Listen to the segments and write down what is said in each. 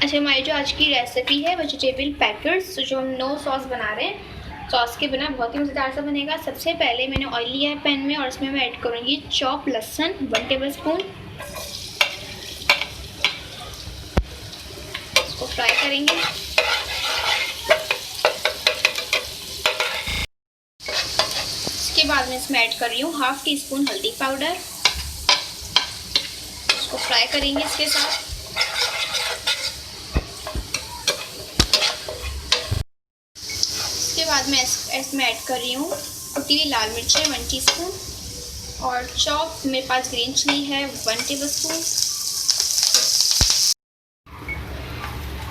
अच्छा, हमारी जो आज की रेसिपी है वेजिटेबल पैकेट्स, जो हम नो सॉस बना रहे हैं, सॉस के बिना बहुत ही मज़ेदार सा बनेगा। सबसे पहले मैंने ऑयल लिया है पैन में और इसमें मैं ऐड करूँगी चॉप लहसुन 1 टेबल स्पून। इसको फ्राई करेंगे। इसके बाद मैं इसमें ऐड कर रही हूँ हाफ टी स्पून हल्दी पाउडर। इसको फ्राई करेंगे इसके साथ। इसके बाद मैं इसमें ऐड कर रही हूँ कुटी हुई लाल मिर्चें 1 टीस्पून और चॉप मेरे पास ग्रीन चिली है 1 टेबल स्पून।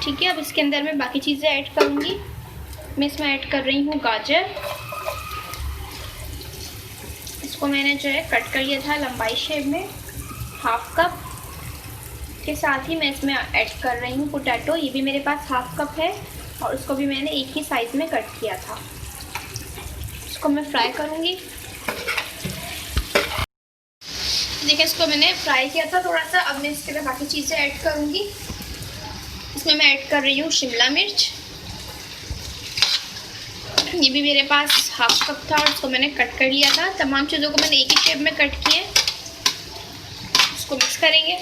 ठीक है, अब इसके अंदर मैं बाकी चीज़ें ऐड करूँगी। मैं इसमें ऐड कर रही हूँ गाजर। इसको मैंने जो है कट कर लिया था लंबाई शेप में, हाफ कप। के साथ ही मैं इसमें ऐड कर रही हूँ पोटैटो। ये भी मेरे पास हाफ कप है और उसको भी मैंने एक ही साइज़ में कट किया था। इसको मैं फ्राई करूँगी। देखिए, इसको मैंने फ्राई किया था थोड़ा सा। अब मैं इसके अंदर बाकी चीज़ें ऐड करूँगी। इसमें मैं ऐड कर रही हूँ शिमला मिर्च। ये भी मेरे पास हाफ कप था और इसको मैंने कट कर लिया था। तमाम चीज़ों को मैंने एक ही शेप में कट किए। इसको मिक्स करेंगे।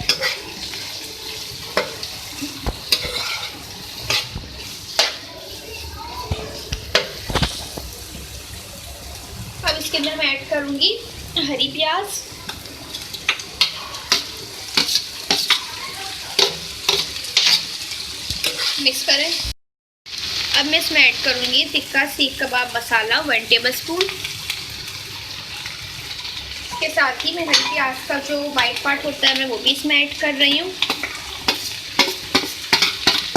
अब इसके अंदर मैं ऐड करूँगी हरी प्याज। मिक्स करें। अब मैं इसमें ऐड करूँगी तिक्का सीख कबाब मसाला 1 टेबल स्पून। इसके साथ ही मैं हरी प्याज का जो वाइट पार्ट होता है मैं वो भी इसमें ऐड कर रही हूँ।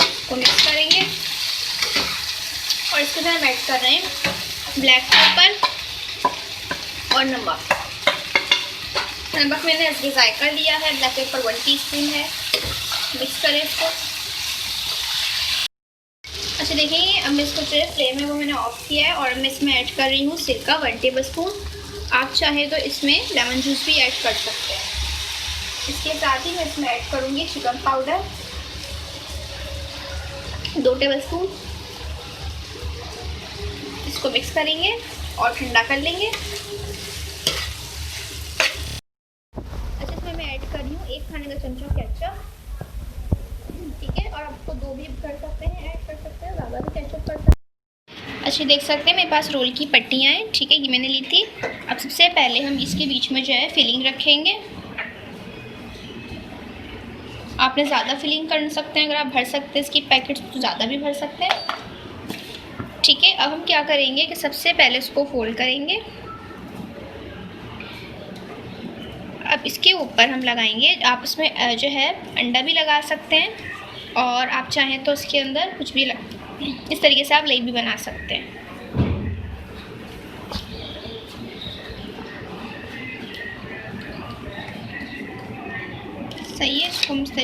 इसको मिक्स करेंगे और इसके साथ हम ऐड कर रहे हैं ब्लैक पेपर और नमक। नमक मैंने इसके जायका लिया है। ब्लैक पेपर 1 टीस्पून है। मिक्स करें इसको। अच्छा, देखिए, अब मैं इसको जो है फ्लेम है वो मैंने ऑफ किया है और मैं इसमें ऐड कर रही हूँ सिरका 1 टेबल स्पून। आप चाहें तो इसमें लेमन जूस भी ऐड कर सकते हैं। इसके साथ ही मैं इसमें ऐड करूँगी चिकन पाउडर 2 टेबल स्पून। इसको मिक्स करेंगे और ठंडा कर लेंगे। अच्छा, इसमें मैं ऐड कर रही हूँ 1 खाने का चमचा केचप। ठीक है, और आपको 2 भी कर सकते हैं, ऐड कर सकते हैं, ज़्यादा भी केचप कर सकते हैं। अच्छा, देख सकते हैं मेरे पास रोल की पट्टियाँ हैं। ठीक है, ये मैंने ली थी। अब सबसे पहले हम इसके बीच में जो है फिलिंग रखेंगे। आपने ज़्यादा फिलिंग कर सकते हैं, अगर आप भर सकते हैं इसकी पैकेट्स तो ज़्यादा भी भर सकते हैं। ठीक है, अब हम क्या करेंगे कि सबसे पहले इसको फोल्ड करेंगे। अब इसके ऊपर हम लगाएंगे, आप इसमें जो है अंडा भी लगा सकते हैं और आप चाहें तो इसके अंदर कुछ भी इस तरीके से आप लई भी बना सकते हैं। सही है, इसको हम इस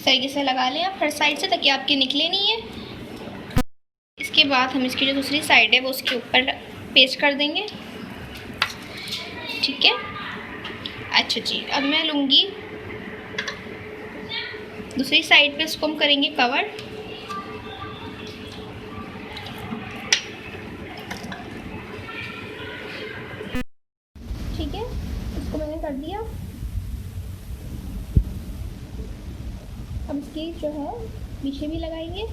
तरीके से लगा लें आप हर साइड से, ताकि आपके निकले नहीं है। इसके बाद हम इसकी जो दूसरी साइड है वो उसके ऊपर पेस्ट कर देंगे। ठीक है। अच्छा जी, अब मैं लूँगी दूसरी साइड पे, इसको हम करेंगे कवर। ठीक है, इसको मैंने कर दिया। अब इसकी जो है पीछे भी लगाएंगे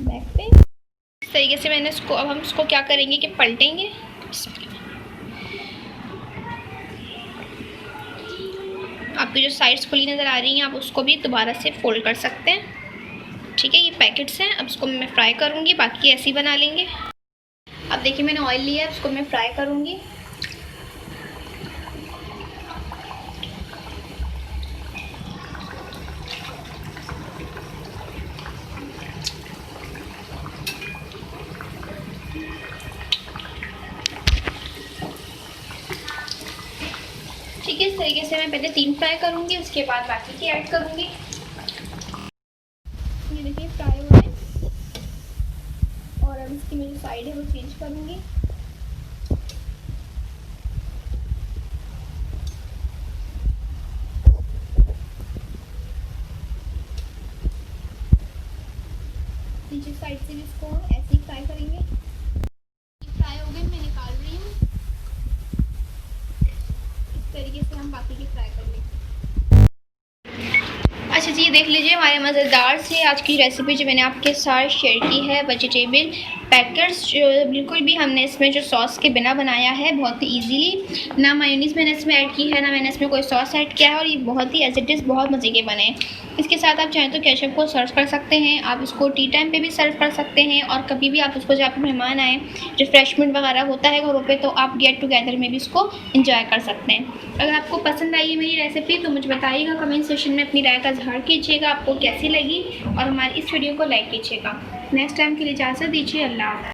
बैक पे। इस तरीके से मैंने इसको, अब हम इसको क्या करेंगे कि पलटेंगे। आपकी जो साइड्स खुली नज़र आ रही हैं आप उसको भी दोबारा से फोल्ड कर सकते हैं। ठीक है, ये पैकेट्स हैं। अब इसको मैं फ्राई करूँगी, बाकी ऐसे ही बना लेंगे। अब देखिए, मैंने ऑयल लिया है, इसको मैं फ्राई करूँगी। ठीक है, इस तरीके से मैं पहले 3 फ्राई करूँगी, उसके बाद बाकी की ऐड करूँगी। ये देखिए फ्राई हुए हैं और अब इसकी मैं साइड है वो चेंज करूँगी। नीचे साइड से भी इसको ऐसे ही फ्राई करेंगे। फ्राई हो गए, मैं निकाल रही हूँ। इस तरीके से हम बाकी के फ्राई कर लेंगे। अच्छा जी, देख लीजिए हमारे मज़ेदार से आज की रेसिपी जो मैंने आपके साथ शेयर की है, वेजिटेबल पैकेट्स जो बिल्कुल भी हमने इसमें जो सॉस के बिना बनाया है, बहुत ही इजीली। ना मायोनीज़ मैंने इसमें ऐड की है, ना मैंने इसमें कोई सॉस ऐड किया है, और ये बहुत ही एज इट इज़ बहुत मज़े के बने हैं। इसके साथ आप चाहें तो केचप को सर्व कर सकते हैं, आप इसको टी टाइम पे भी सर्व कर सकते हैं, और कभी भी आप इसको जब आपके मेहमान आएँ, रिफ्रेशमेंट वगैरह होता है घरों पे, तो आप गेट टुगेदर में भी इसको एंजॉय कर सकते हैं। अगर आपको पसंद आई है मेरी रेसिपी तो मुझे बताइएगा, कमेंट सेक्शन में अपनी राय का इज़हार कीजिएगा, आपको कैसी लगी, और हमारी इस वीडियो को लाइक कीजिएगा। नेक्स्ट टाइम के लिए इजाज़त दीजिए। अल्लाह।